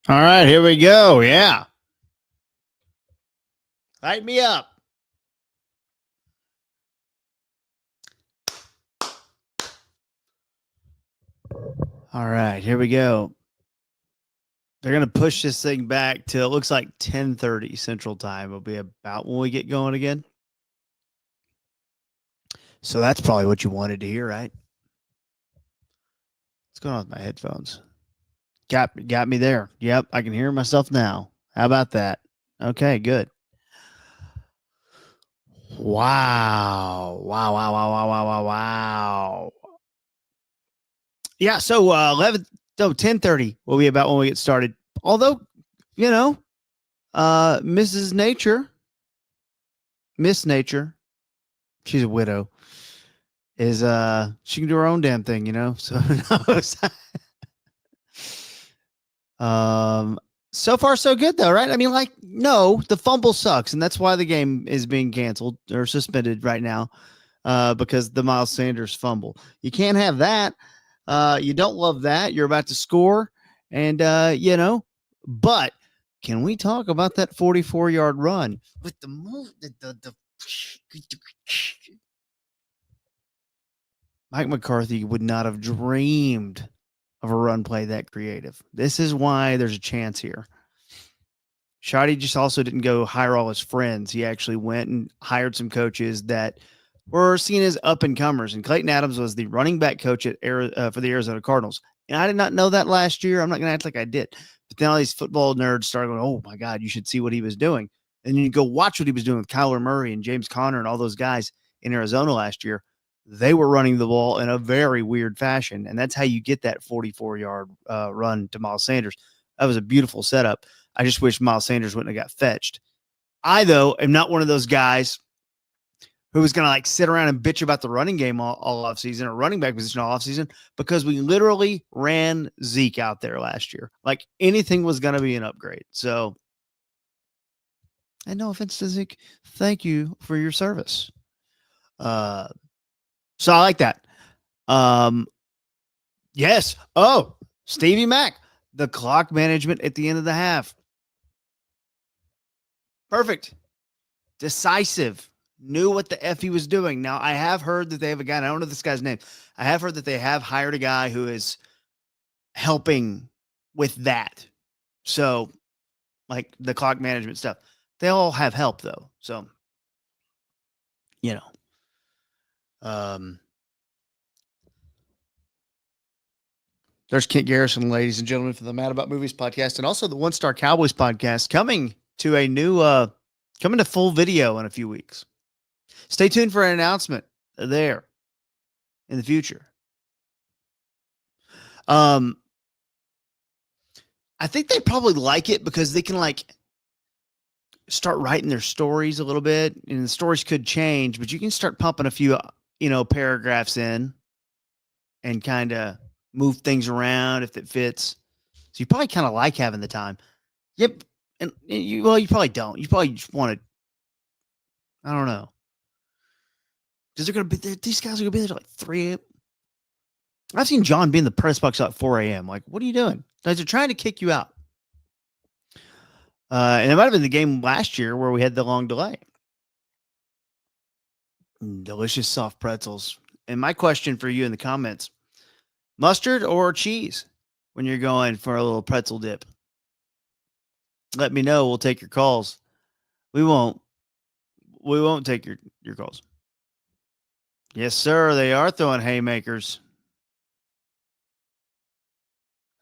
All right, here we go. Yeah. Light me up. All right, here we go. They're going to push this thing back till it looks like 10:30 Central Time. Will be about when we get going again. So that's probably what you wanted to hear, right? What's going on with my headphones? Got me there. Yep, I can hear myself now. How about that? Okay, good. Wow. Wow, wow, wow, wow, wow, wow, wow. Yeah, so 10:30 will be about when we get started. Although, you know, Mrs. Nature, Miss Nature, she's a widow, is she can do her own damn thing, So who knows? So far so good though, right? I mean, like, no, the fumble sucks, and that's why the game is being canceled or suspended right now. Because the Miles Sanders fumble. You can't have that. You don't love that. You're about to score, and but can we talk about that 44-yard run with the move? The Mike McCarthy would not have dreamed of a run play that creative. This is why there's a chance here. Shoddy just also didn't go hire all his friends. He actually went and hired some coaches that were seen as up and comers. And Clayton Adams was the running back coach for the Arizona Cardinals. And I did not know that last year. I'm not going to act like I did. But then all these football nerds started going, oh my God, you should see what he was doing. And you go watch what he was doing with Kyler Murray and James Conner and all those guys in Arizona last year. They were running the ball in a very weird fashion. And that's how you get that 44-yard run to Miles Sanders. That was a beautiful setup. I just wish Miles Sanders wouldn't have got fetched. I, though, am not one of those guys who was going to like sit around and bitch about the running game all offseason or running back position all offseason because we literally ran Zeke out there last year. Like anything was going to be an upgrade. So, and no offense to Zeke, thank you for your service. So I like that. Yes. Oh, Stevie Mack, the clock management at the end of the half. Perfect. Decisive. Knew what the F he was doing. Now, I have heard that they have a guy, and I don't know this guy's name. I have heard that they have hired a guy who is helping with that. So, like the clock management stuff. They all have help, though. So, there's Kent Garrison, ladies and gentlemen, for the Mad About Movies podcast, and also the One Star Cowboys podcast coming to a new, coming to full video in a few weeks. Stay tuned for an announcement there in the future. I think they probably like it because they can like start writing their stories a little bit, and the stories could change, but you can start pumping a few, paragraphs in and kind of move things around if it fits. So you probably kind of like having the time. Yep. And you probably don't. You probably just want to, I don't know. Because they're going to be there. These guys are going to be there till like 3 a.m. I've seen John be in the press box at 4 a.m. Like, what are you doing? Guys are trying to kick you out. And it might have been the game last year where we had the long delay. Delicious soft pretzels. And my question for you in the comments, mustard or cheese when you're going for a little pretzel dip? Let me know. We'll take your calls. We won't take your calls. Yes, sir. They are throwing haymakers.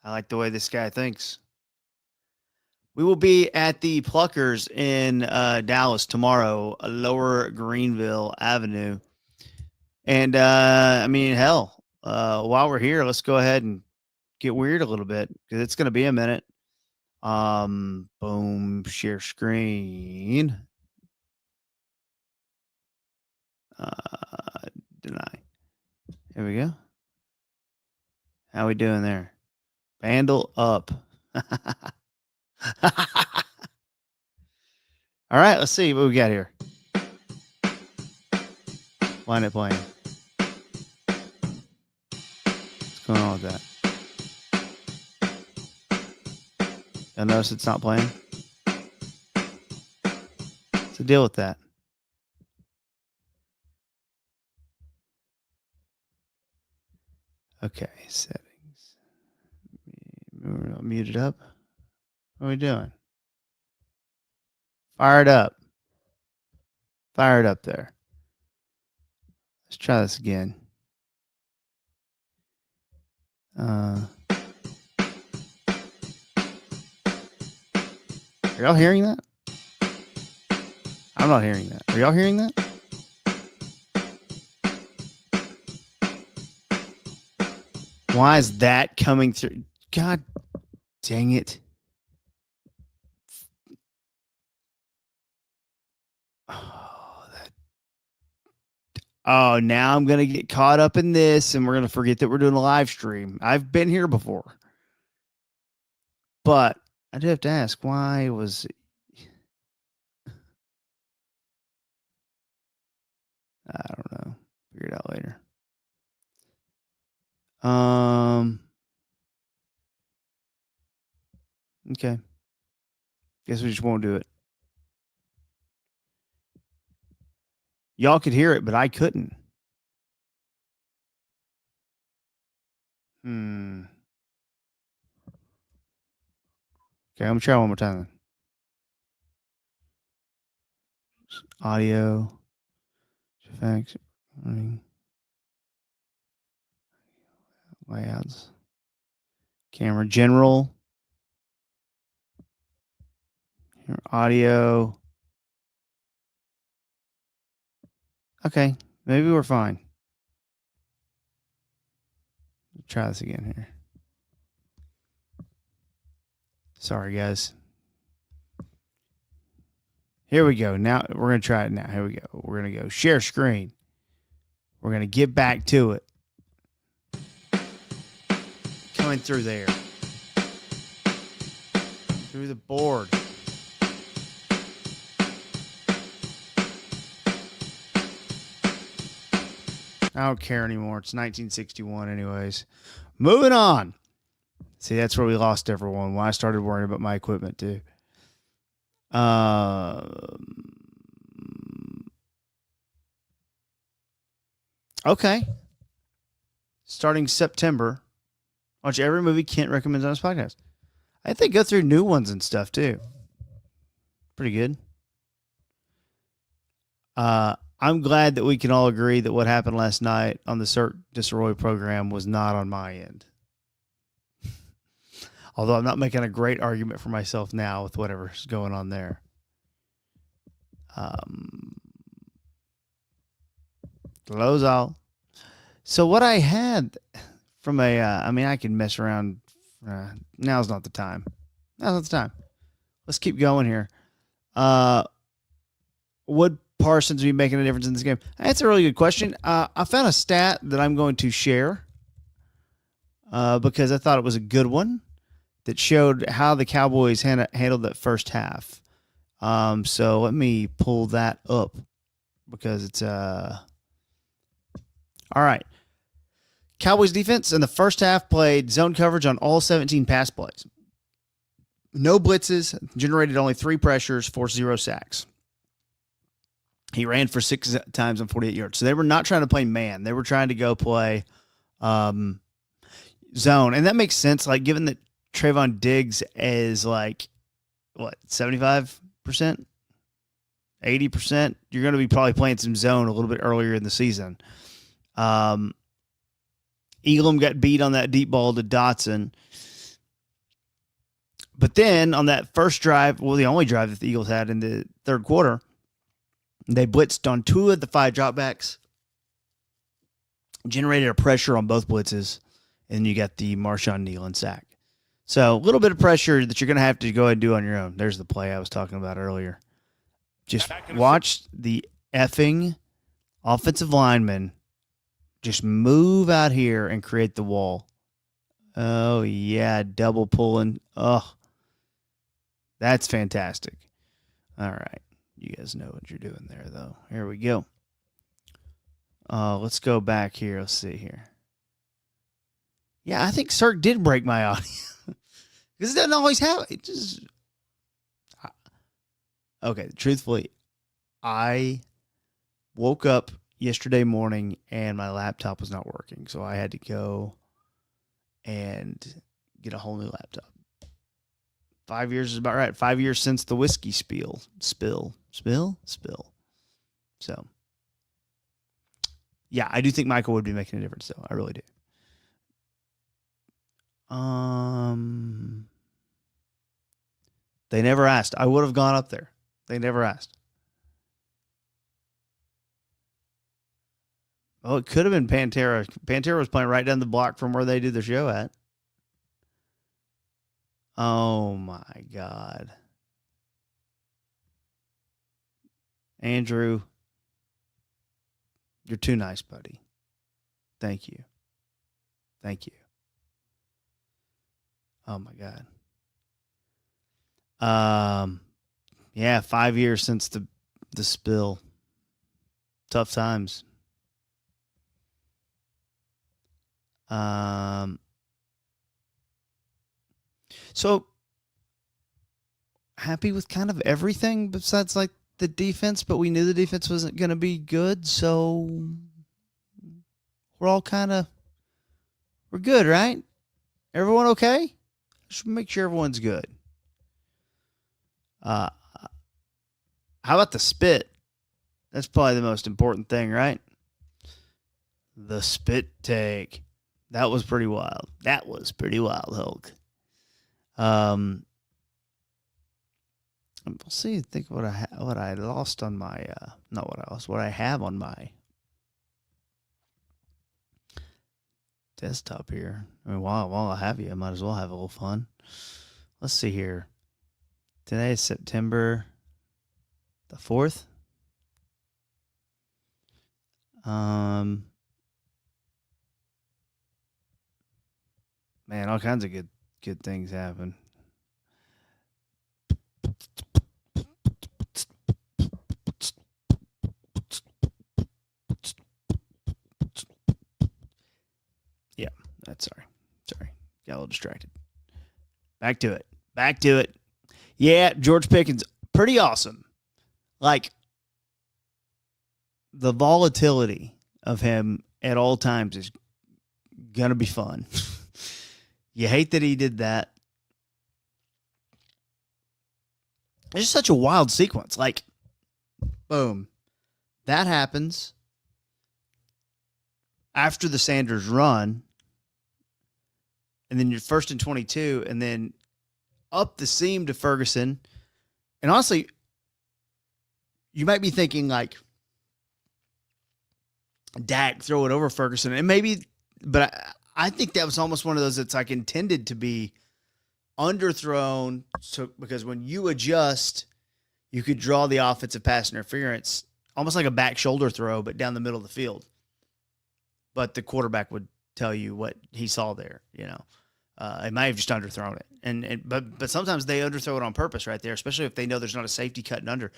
I like the way this guy thinks. We will be at the Pluckers in Dallas tomorrow, Lower Greenville Avenue. And hell, while we're here, let's go ahead and get weird a little bit because it's going to be a minute. Boom, share screen. Deny. Here we go. How we doing there? Bandle up. All right, let's see what we got here. Line it playing. What's going on with that? You'll notice it's not playing. So deal with that. Okay, settings. Mute it up. What are we doing? Fire it up. Fire it up there. Let's try this again. Are y'all hearing that? I'm not hearing that. Are y'all hearing that? Why is that coming through? God dang it. Oh, now I'm going to get caught up in this and we're going to forget that we're doing a live stream. I've been here before. But I do have to ask, why was it? I don't know. Figure it out later. Okay. Guess we just won't do it. Y'all could hear it, but I couldn't. Okay, I'm gonna try one more time. Audio, effects, layouts, camera, general, audio. Okay, maybe we're fine. Try this again here. Sorry, guys. Here we go. Now we're going to try it now. Here we go. We're going to go share screen. We're going to get back to it. Coming through there. Through the board. I don't care anymore. It's 1961 anyways. Moving on. See, that's where we lost everyone when I started worrying about my equipment too. Okay. Starting September, watch every movie Kent recommends on his podcast. I think go through new ones and stuff too. Pretty good. I'm glad that we can all agree that what happened last night on the Cirque du Soleil program was not on my end. Although I'm not making a great argument for myself now with whatever's going on there. Lozal. So what I had from a, I mean, I can mess around. Now's not the time. Now's not the time. Let's keep going here. Would Parsons be making a difference in this game? That's a really good question. I found a stat that I'm going to share because I thought it was a good one that showed how the Cowboys handled that first half. So let me pull that up because it's all right. Cowboys defense in the first half played zone coverage on all 17 pass plays. No blitzes, generated only 3 pressures, forced 0 sacks. He ran for 6 times on 48 yards. So they were not trying to play man. They were trying to go play zone. And that makes sense. Like, given that Trayvon Diggs is like, what, 75%? 80%? You're going to be probably playing some zone a little bit earlier in the season. Elam got beat on that deep ball to Dotson. But then on that first drive, well, the only drive that the Eagles had in the third quarter, they blitzed on 2 of the 5 dropbacks, generated a pressure on both blitzes, and you got the Marshawn Nealon sack. So a little bit of pressure that you're going to have to go ahead and do on your own. There's the play I was talking about earlier. Just watch the effing offensive lineman just move out here and create the wall. Oh, yeah, double pulling. Oh, that's fantastic. All right. You guys know what you're doing there, though. Here we go. Let's go back here. Let's see here. Yeah, I think Cirque did break my audio. Because it doesn't always have it. Just okay. Truthfully, I woke up yesterday morning and my laptop was not working, so I had to go and get a whole new laptop. 5 years is about right. 5 years since the whiskey spill. So yeah, I do think Michael would be making a difference, though. I really do. They never asked. I would have gone up there. They never asked. Oh, it could have been Pantera. Pantera was playing right down the block from where they did the show at. Oh my God. Andrew, you're too nice, buddy. Thank you. Thank you. Oh my God. Yeah, 5 years since the spill. Tough times. So happy with kind of everything besides like the defense, but we knew the defense wasn't going to be good, so we're all we're good, right? Everyone okay? Just make sure everyone's good. How about the spit? That's probably the most important thing, right? The spit take. That was pretty wild. That was pretty wild, Hulk. We'll see. Think what I lost on my not what I lost. What I have on my desktop here. I mean, while I have you, I might as well have a little fun. Let's see here. Today is September the 4th. Man, all kinds of good things happen. Yeah, that's sorry. Got a little distracted. Back to it. Yeah, George Pickens, pretty awesome. Like the volatility of him at all times is gonna be fun. You hate that he did that. It's just such a wild sequence. Like, boom, that happens after the Sanders run, and then you're 1st and 22, and then up the seam to Ferguson. And honestly, you might be thinking like Dak throw it over Ferguson, and maybe, but I think that was almost one of those that's like intended to be underthrown. So because when you adjust, you could draw the offensive pass interference, almost like a back shoulder throw, but down the middle of the field. But the quarterback would tell you what he saw there. You know, it might have just underthrown it, but sometimes they underthrow it on purpose right there, especially if they know there's not a safety cutting under.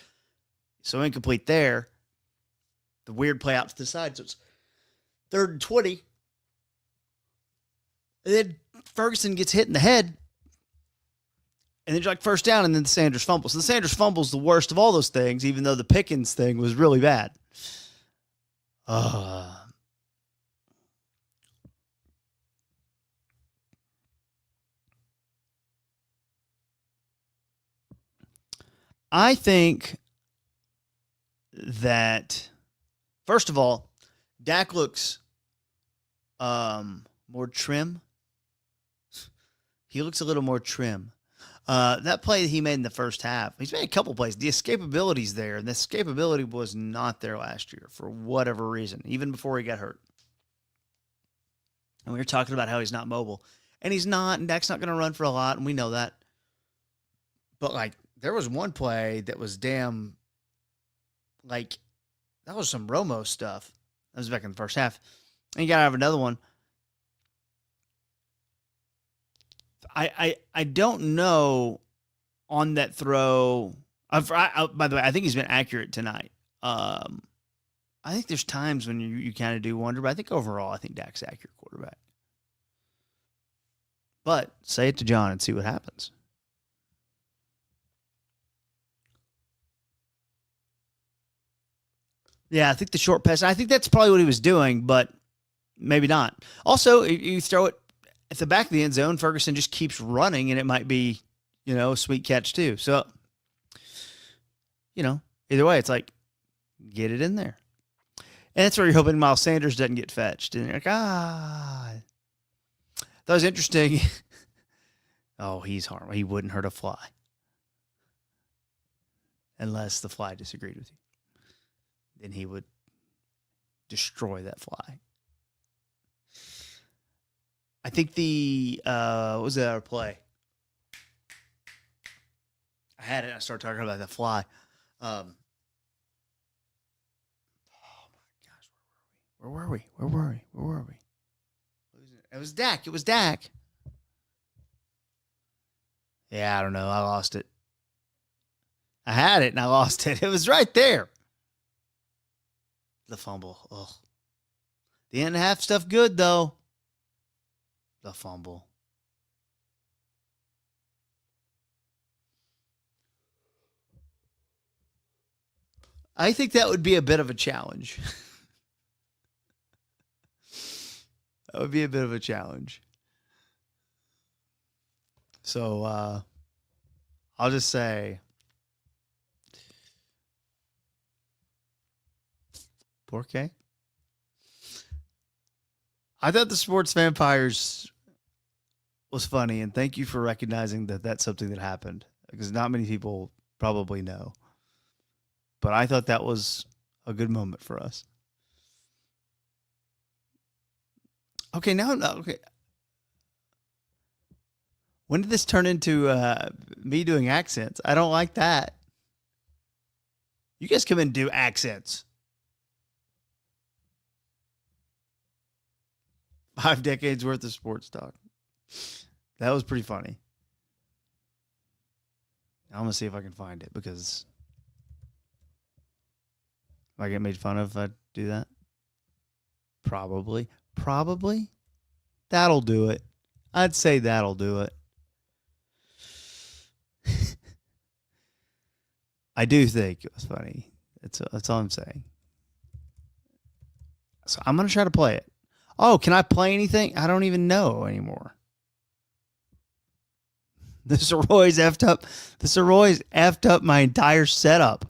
So incomplete there. The weird play out to the side. So it's 3rd and 20. And then Ferguson gets hit in the head. And then you're like 1st down, and then the Sanders fumble. So the Sanders fumble is the worst of all those things, even though the Pickens thing was really bad. I think that, first of all, Dak looks more trim. He looks a little more trim. That play that he made in the first half, he's made a couple plays. The escapability's there, and the escapability was not there last year for whatever reason, even before he got hurt. And we were talking about how he's not mobile. And he's not, and Dak's not going to run for a lot, and we know that. But, like, there was one play that was damn, like, that was some Romo stuff. That was back in the first half. And you got to have another one. I don't know on that throw. By the way, I think he's been accurate tonight. I think there's times when you kind of do wonder, but I think overall, I think Dak's accurate quarterback. But say it to John and see what happens. Yeah, I think the short pass. I think that's probably what he was doing, but maybe not. Also, you throw it at the back of the end zone, Ferguson just keeps running, and it might be, a sweet catch too. So, either way, it's like get it in there, and that's where you're hoping Miles Sanders doesn't get fetched, and you're like, that was interesting. Oh, he's harmful. He wouldn't hurt a fly unless the fly disagreed with you. Then he would destroy that fly. I think what was that other play? I had it. I started talking about that fly. Oh my gosh, where were we? It was Dak. Yeah, I don't know. I lost it. I had it and I lost it. It was right there. The fumble. Ugh. The end and a half stuff good though. The fumble. I think that would be a bit of a challenge. That would be a bit of a challenge. So I'll just say Porque. I thought the Sports Vampires was funny, and thank you for recognizing that that's something that happened, because not many people probably know. But I thought that was a good moment for us. Okay, okay. When did this turn into me doing accents? I don't like that. You guys come in and do accents. 5 decades worth of sports talk. That was pretty funny. I'm going to see if I can find it, because if I get made fun of if I do that. Probably. That'll do it. I'd say that'll do it. I do think it was funny. That's all I'm saying. So I'm going to try to play it. Oh, can I play anything? I don't even know anymore. The Soroy's effed up my entire setup.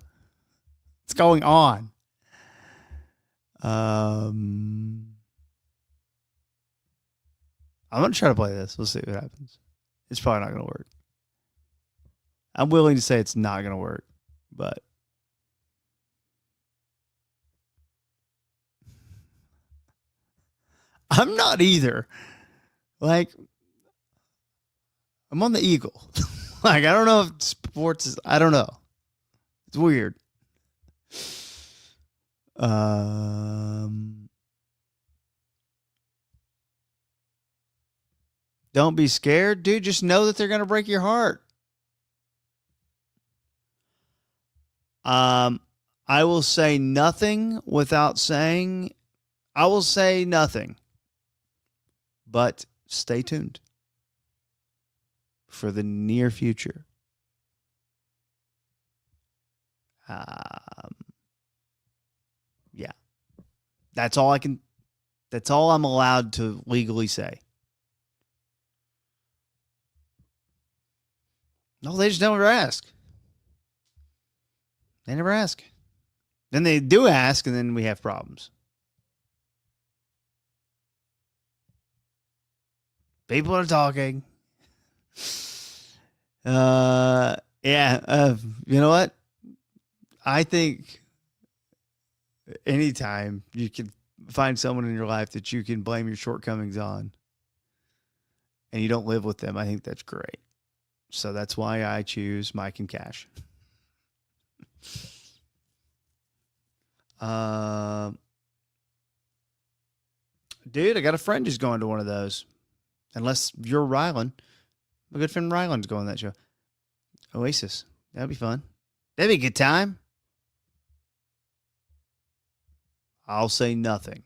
What's going on? I'm going to try to play this. We'll see what happens. It's probably not going to work. I'm willing to say it's not going to work, but I'm not either. Like, I'm on the Eagle. Like, I don't know if sports is, I don't know. It's weird. Don't be scared, dude. Just know that they're going to break your heart. I will say nothing without saying, I will say nothing. But stay tuned for the near future. Yeah. That's all I'm allowed to legally say. No, they just never ask. They never ask. Then they do ask, and then we have problems. People are talking. Yeah. You know what? I think anytime you can find someone in your life that you can blame your shortcomings on and you don't live with them, I think that's great. So that's why I choose Mike and Cash. Dude, I got a friend who's going to one of those. Unless you're Rylan. My good friend Rylan's going to that show. Oasis. That'd be fun. That'd be a good time. I'll say nothing.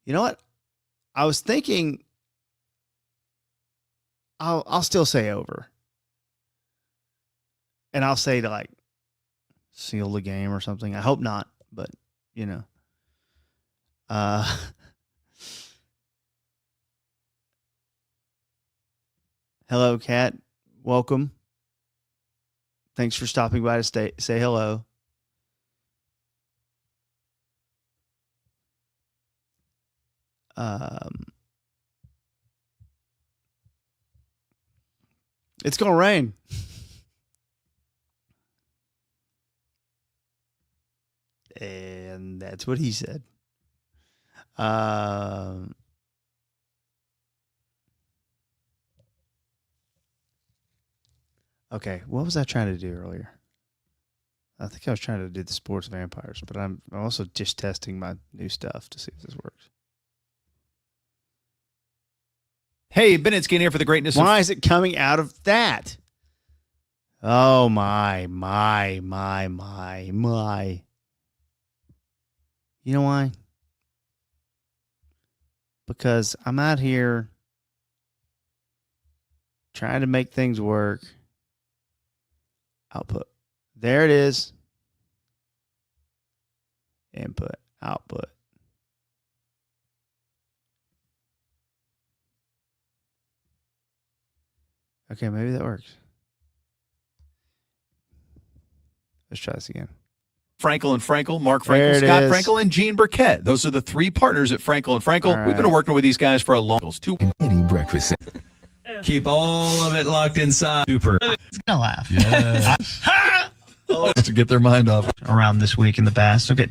You know what? I was thinking I'll still say over. And I'll say to like seal the game or something. I hope not, but you know. Hello, Kat. Welcome. Thanks for stopping by to say hello. It's gonna rain. And that's what he said. Okay, what was I trying to do earlier? I think I was trying to do the sports vampires, but I'm also just testing my new stuff to see if this works. Hey, Bennett Skin here for the greatness. Why is it coming out of that? Oh my. You know why? Because I'm out here trying to make things work. Output. There it is. Input, output. Okay, maybe that works. Let's try this again. Frankel and Frankel, Mark Frankel, Scott Frankel, and Gene Burkett. Those are the three partners at Frankel and Frankel. Right. We've been working with these guys for a long time. Eating breakfast. Keep all of it locked inside. Super. It's gonna laugh. Yeah. To get their mind off. Around this week in the past. Okay,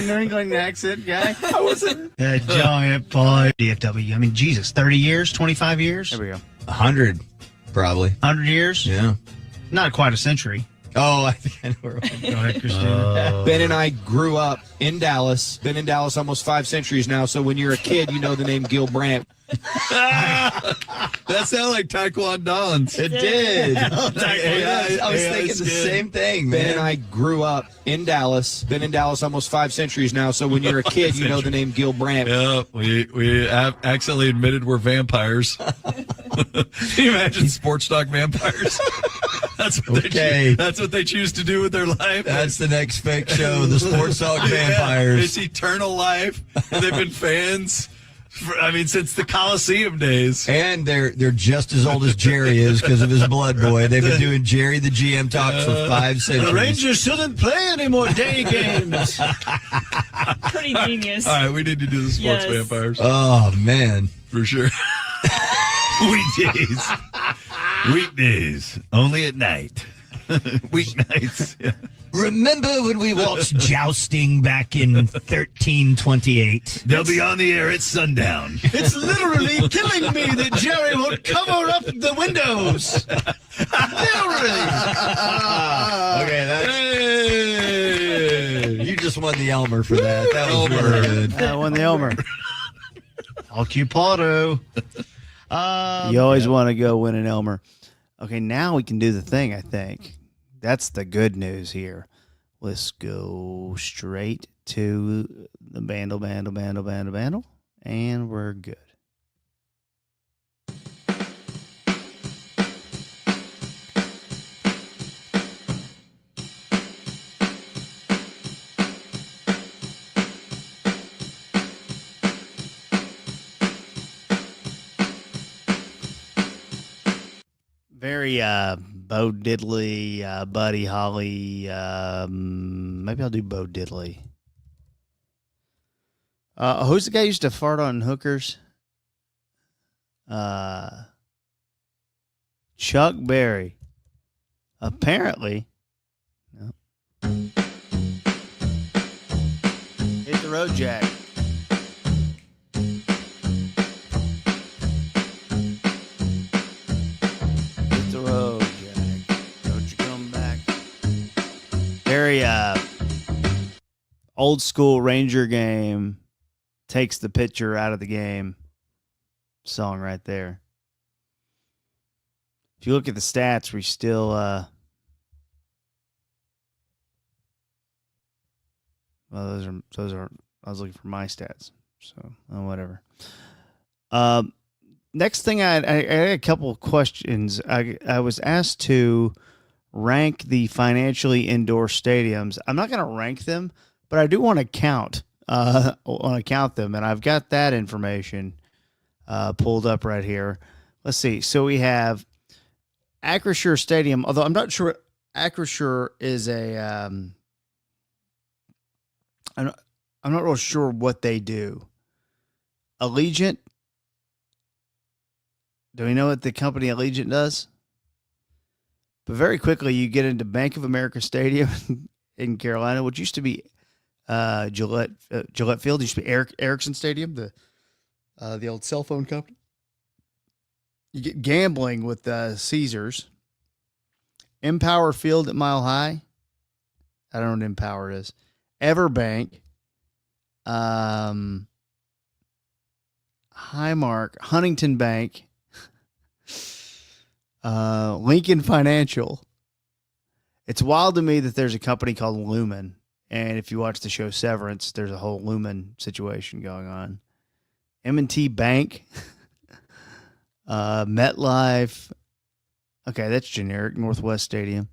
New England accent guy. I wasn't. Giant boy. DFW. I mean, Jesus, 30 years, 25 years? There we go. 100, probably. 100 years? Yeah. Not quite a century. Oh, I think I know where we're going. Go ahead, Christina. Ben and I grew up in Dallas. Been in Dallas almost 5 centuries now. So when you're a kid, you know the name Gil Brandt. That sounded like Taekwondo. It did. I was thinking the same thing, man. Ben and I grew up in Dallas. Been in Dallas almost 5 centuries now. So when you're a kid, you know the name Gil Brandt. Yeah, we accidentally admitted we're vampires. Can you imagine sports talk vampires? That's what they choose to do with their life. That's the next fake show, the Sports Talk Vampires. It's eternal life. They've been fans, since the Coliseum days. And they're just as old as Jerry is because of his blood boy. They've been doing Jerry the GM talk for 5 centuries. The Rangers shouldn't play any more day games. Pretty genius. All right, we need to do the sports vampires. Oh, man. For sure. Weekdays. Only at night. Weeknights. Yeah. Remember when we watched Jousting back in 1328? They'll be on the air at sundown. It's literally killing me that Jerry won't cover up the windows. Literally. Okay, you just won the Elmer for that. That was really good. I won the Elmer. Occupado. You always want to go win an Elmer. Okay, now we can do the thing, I think. That's the good news here. Let's go straight to the bandle, and we're good. Very Bo Diddley, Buddy Holly. Maybe I'll do Bo Diddley. Who's the guy who used to fart on hookers? Chuck Berry. Apparently. No. Hit the road, Jack. Very old school Ranger game, takes the pitcher out of the game song right there. If you look at the stats, we still well, those are I was looking for my stats. So whatever. Next thing, I had a couple of questions. I was asked to rank the financially indoor stadiums. I'm not going to rank them, but I do want to count. Want to count them, and I've got that information pulled up right here. Let's see. So we have Acrisure Stadium, although I'm not sure Acrisure is a. I'm not real sure what they do. Allegiant. Do we know what the company Allegiant does? But very quickly, you get into Bank of America Stadium in Carolina, which used to be Gillette Field. It used to be Ericsson Stadium, the old cell phone company. You get gambling with Caesars. Empower Field at Mile High. I don't know what Empower is. Everbank. Highmark. Huntington Bank. Lincoln Financial. It's wild to me that there's a company called Lumen. And if you watch the show Severance, there's a whole Lumen situation going on. M&T Bank. MetLife. Okay, that's generic. Northwest Stadium.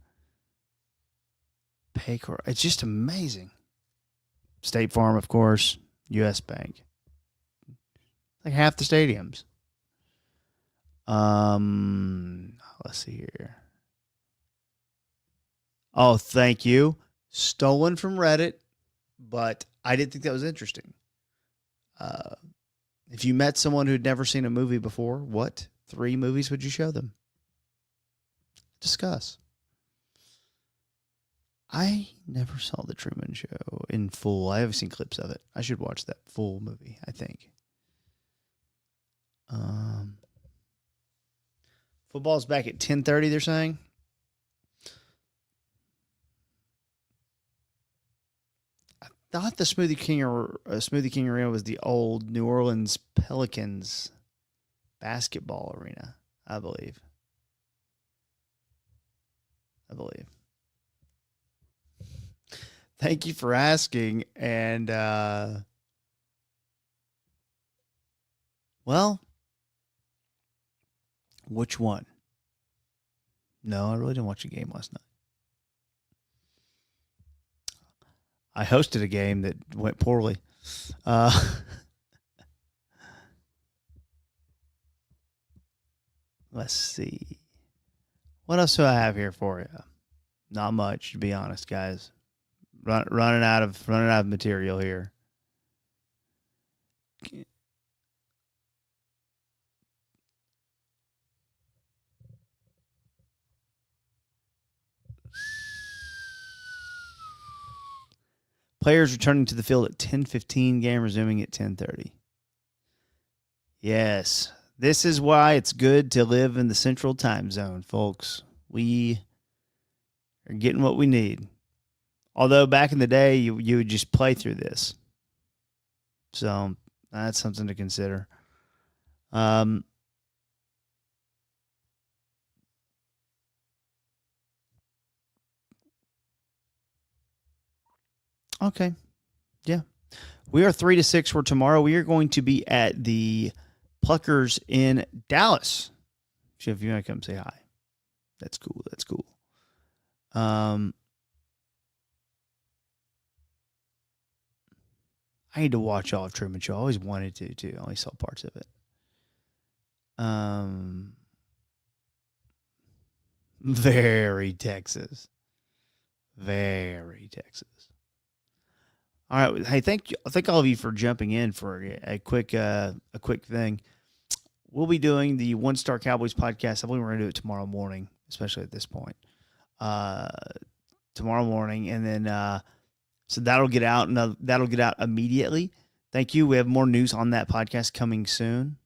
Paycor. It's just amazing. State Farm, of course. U.S. Bank. Like half the stadiums. Let's see here. Oh, thank you. Stolen from Reddit, but I didn't think that was interesting. If you met someone who'd never seen a movie before, what 3 movies would you show them? Discuss. I never saw The Truman Show in full. I haven't seen clips of it. I should watch that full movie, I think. Football's back at 10:30, they're saying. I thought the Smoothie King Arena was the old New Orleans Pelicans basketball arena, I believe. Thank you for asking. And, well, which one? No, I really didn't watch a game last night. I hosted a game that went poorly. Let's see. What else do I have here for you? Not much, to be honest, guys. Running out of material here. Players returning to the field at 10:15. Game resuming at 10:30. Yes, this is why it's good to live in the Central Time Zone, folks. We are getting what we need. Although back in the day, you would just play through this. So that's something to consider. Okay. Yeah. We are 3 to 6 for tomorrow. We are going to be at the Pluckers in Dallas. So if you want to come say hi. That's cool. I need to watch all of Truman Show. I always wanted to, too. I only saw parts of it. Very Texas. All right. Hey, thank all of you for jumping in for a quick thing. We'll be doing the One Star Cowboys podcast. I believe we're going to do it tomorrow morning, especially at this point. Tomorrow morning, and then so that'll get out, and that'll get out immediately. Thank you. We have more news on that podcast coming soon.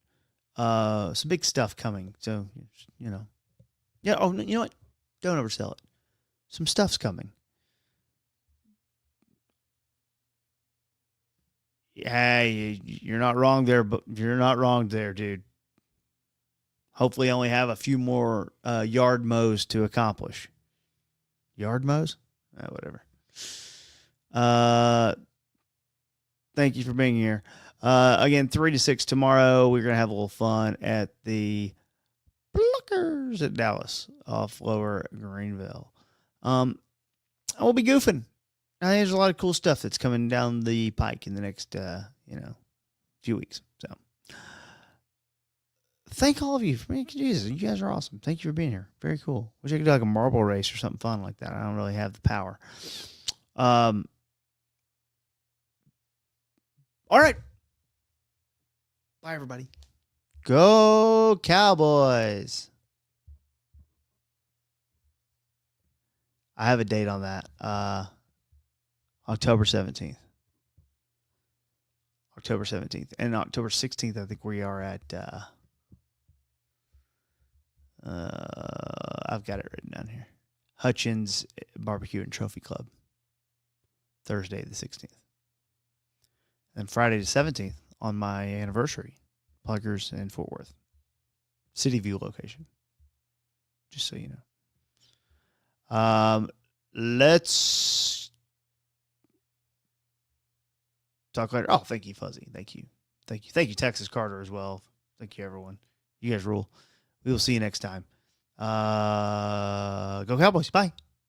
Some big stuff coming. So yeah. Oh, you know what? Don't oversell it. Some stuff's coming. Hey, you're not wrong there, but you're not wrong there, dude. Hopefully, I only have a few more yard mows to accomplish. Yard mows? Whatever. Thank you for being here. Again, 3 to 6 tomorrow. We're going to have a little fun at the Pluckers at Dallas off Lower Greenville. I will be goofing. There's a lot of cool stuff that's coming down the pike in the next, few weeks. So thank all of you. Jesus, you guys are awesome. Thank you for being here. Very cool. Wish I could do like a marble race or something fun like that. I don't really have the power. All right. Bye, everybody. Go Cowboys. I have a date on that. October 17th. October 17th. And October 16th, I think we are at I've got it written down here. Hutchins Barbecue and Trophy Club. Thursday the 16th. And Friday the 17th on my anniversary. Pluggers in Fort Worth. City View location. Just so you know. Let's talk later. Oh, thank you, Fuzzy. Thank you. Thank you. Thank you, Texas Carter, as well. Thank you, everyone. You guys rule. We will see you next time. Go Cowboys. Bye.